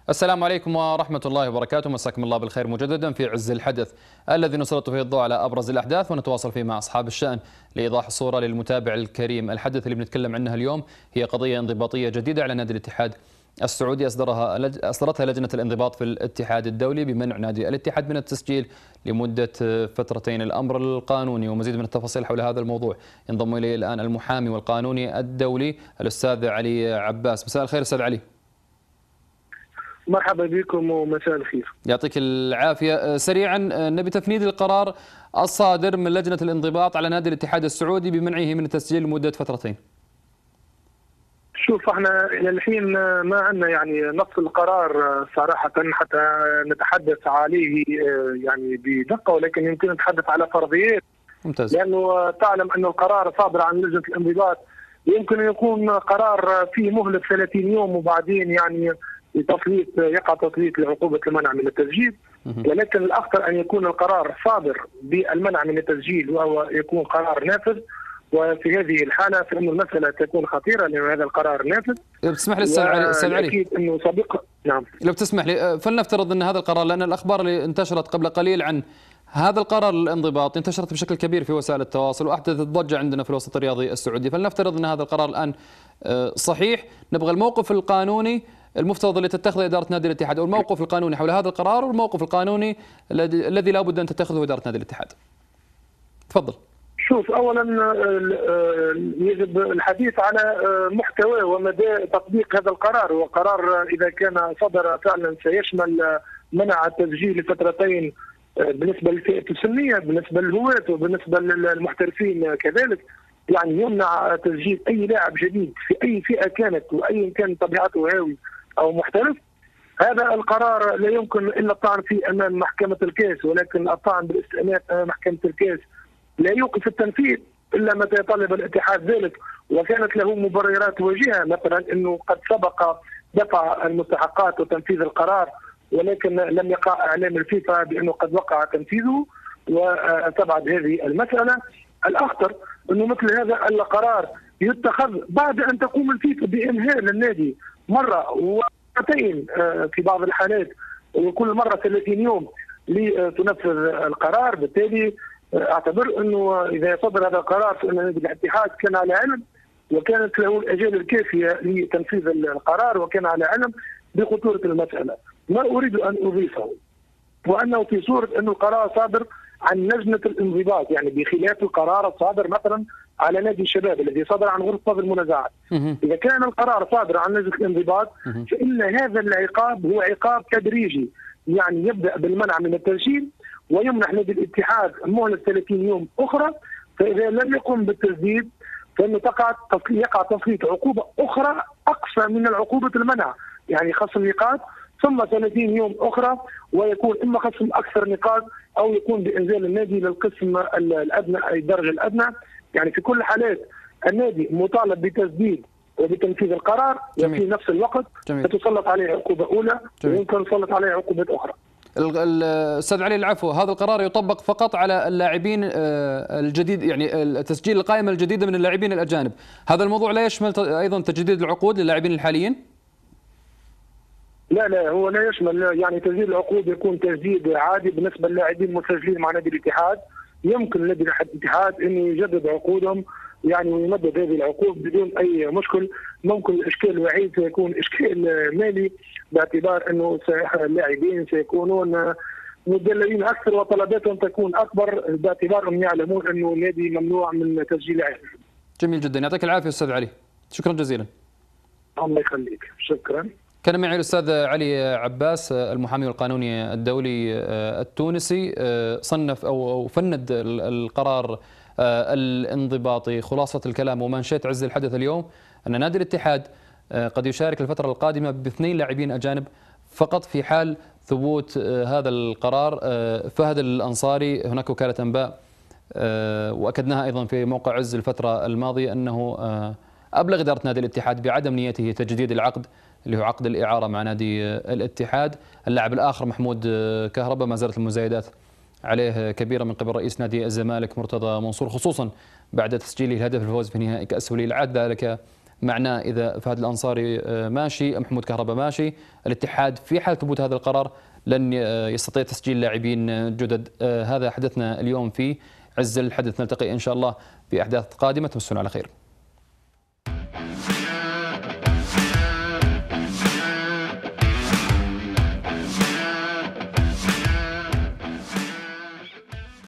السلام عليكم ورحمة الله وبركاته، مساكم الله بالخير مجددا في عز الحدث الذي نسلط فيه الضوء على أبرز الأحداث ونتواصل فيه مع أصحاب الشأن لإيضاح الصورة للمتابع الكريم. الحدث اللي بنتكلم عنها اليوم هي قضية انضباطية جديدة على نادي الاتحاد السعودي أصدرتها لجنة الانضباط في الاتحاد الدولي بمنع نادي الاتحاد من التسجيل لمدة فترتين. الأمر القانوني ومزيد من التفاصيل حول هذا الموضوع ينضم إلي الآن المحامي والقانوني الدولي الأستاذ علي عباس. مساء الخير أستاذ علي. مرحبا بكم ومساء الخير. يعطيك العافية. سريعا نبي تفنيد القرار الصادر من لجنة الانضباط على نادي الاتحاد السعودي بمنعه من التسجيل لمدة فترتين. شوف، احنا الى الحين ما عندنا يعني نص القرار صراحة حتى نتحدث عليه يعني بدقة، ولكن يمكن نتحدث على فرضيات. ممتاز. لانه تعلم انه القرار صادر عن لجنة الانضباط يمكن ان يكون قرار فيه مهلة 30 يوم وبعدين يعني يقع تسليط لعقوبة المنع من التسجيل، ولكن الأخطر أن يكون القرار صادر بالمنع من التسجيل وهو يكون قرار نافذ. وفي هذه الحالة فإن المسألة تكون خطيرة لأن هذا القرار نافذ. بتسمح لي أستاذ علي؟ أكيد أنه سابقا. نعم. لو بتسمح لي، فلنفترض أن هذا القرار، لأن الأخبار اللي انتشرت قبل قليل عن هذا القرار الانضباط انتشرت بشكل كبير في وسائل التواصل وأحدثت ضجة عندنا في الوسط الرياضي السعودي، فلنفترض أن هذا القرار الآن صحيح، نبغى الموقف القانوني المفترض اللي تتخذه إدارة نادي الاتحاد، أو الموقف القانوني حول هذا القرار والموقف القانوني الذي لا بد أن تتخذه إدارة نادي الاتحاد. تفضل. شوف، أولا يجب الحديث على محتوى ومدى تطبيق هذا القرار، وقرار إذا كان صدر فعلا سيشمل منع التسجيل لفترتين بالنسبة للفئة السنية، بالنسبة للهواة وبالنسبة للمحترفين كذلك. يعني يمنع تسجيل أي لاعب جديد في أي فئة كانت وأيا كان طبيعته هاوي أو محترف. هذا القرار لا يمكن إلا الطعن فيه أمام محكمة الكاس، ولكن الطعن بالاستئناف أمام محكمة الكاس لا يوقف التنفيذ إلا متى يطالب الاتحاد ذلك وكانت له مبررات وجيهة، مثلا أنه قد سبق دفع المستحقات وتنفيذ القرار ولكن لم يقع إعلام الفيفا بأنه قد وقع تنفيذه وتبعد هذه المسألة. الأخطر أنه مثل هذا القرار يتخذ بعد أن تقوم الفيفا بإمهال النادي مرة ومرتين في بعض الحالات، وكل مرة 30 يوم لتنفذ القرار. بالتالي أعتبر أنه إذا صدر هذا القرار فإن نادي الاتحاد كان على علم وكانت له الأجال الكافية لتنفيذ القرار وكان على علم بخطورة المسألة. ما أريد أن أضيفه وأنه في صورة أن القرار صادر عن لجنة الانضباط، يعني بخلاف القرار الصادر مثلا على نادي الشباب الذي صدر عن غرفة المنازعات. إذا كان القرار صادر عن لجنة الانضباط فإن هذا العقاب هو عقاب تدريجي، يعني يبدأ بالمنع من التسجيل ويمنح نادي الاتحاد مهلة 30 يوم أخرى، فإذا لم يقم بالتسديد فإنه يقع تسليط عقوبة أخرى أقصى من عقوبة المنع، يعني خصم نقاط ثم 30 يوم أخرى، ويكون إما خصم أكثر نقاط أو يكون بإنزال النادي للقسم الأدنى أي الدرجة الأدنى. يعني في كل الحالات النادي مطالب بتسديد وبتنفيذ القرار. جميل. وفي نفس الوقت تتسلط عليه عقوبة أولى ويمكن تسلط عليه عقوبة أخرى. الأستاذ علي العفو، هذا القرار يطبق فقط على اللاعبين الجديد، يعني التسجيل القائمة الجديدة من اللاعبين الأجانب. هذا الموضوع لا يشمل أيضا تجديد العقود للاعبين الحاليين؟ لا هو لا يشمل، يعني تسجيل العقود يكون تسديد عادي بالنسبة للاعبين المسجلين مع نادي الاتحاد. يمكن نادي الاتحاد انه يجدد عقودهم يعني ويمدد هذه العقود بدون اي مشكل. ممكن الاشكال الوحيد سيكون اشكال مالي باعتبار انه اللاعبين سيكونون مدللين اكثر وطلباتهم تكون اكبر باعتبار انهم يعلمون انه النادي ممنوع من تسجيل لاعبين. جميل جدا، يعطيك العافيه استاذ علي، شكرا جزيلا. الله يخليك، شكرا. كان معي الأستاذ علي عباس المحامي والقانوني الدولي التونسي، صنف أو فند القرار الانضباطي. خلاصة الكلام ومنشأة عز الحدث اليوم أن نادي الاتحاد قد يشارك الفترة القادمة باثنين لاعبين أجانب فقط في حال ثبوت هذا القرار. فهد الأنصاري، هناك وكالة أنباء وأكدناها أيضا في موقع عز الفترة الماضية أنه أبلغ إدارة نادي الاتحاد بعدم نيته تجديد العقد اللي هو عقد الإعارة مع نادي الاتحاد. اللاعب الآخر محمود كهربا ما زالت المزايدات عليه كبيرة من قبل رئيس نادي الزمالك مرتضى منصور، خصوصا بعد تسجيله الهدف الفوز في نهائي كأس ولي العهد، ذلك معناه إذا فهد الأنصاري ماشي، محمود كهربا ماشي، الاتحاد في حال ثبوت هذا القرار لن يستطيع تسجيل لاعبين جدد. هذا حدثنا اليوم في عز الحدث، نلتقي إن شاء الله في أحداث قادمة، تمسون على خير.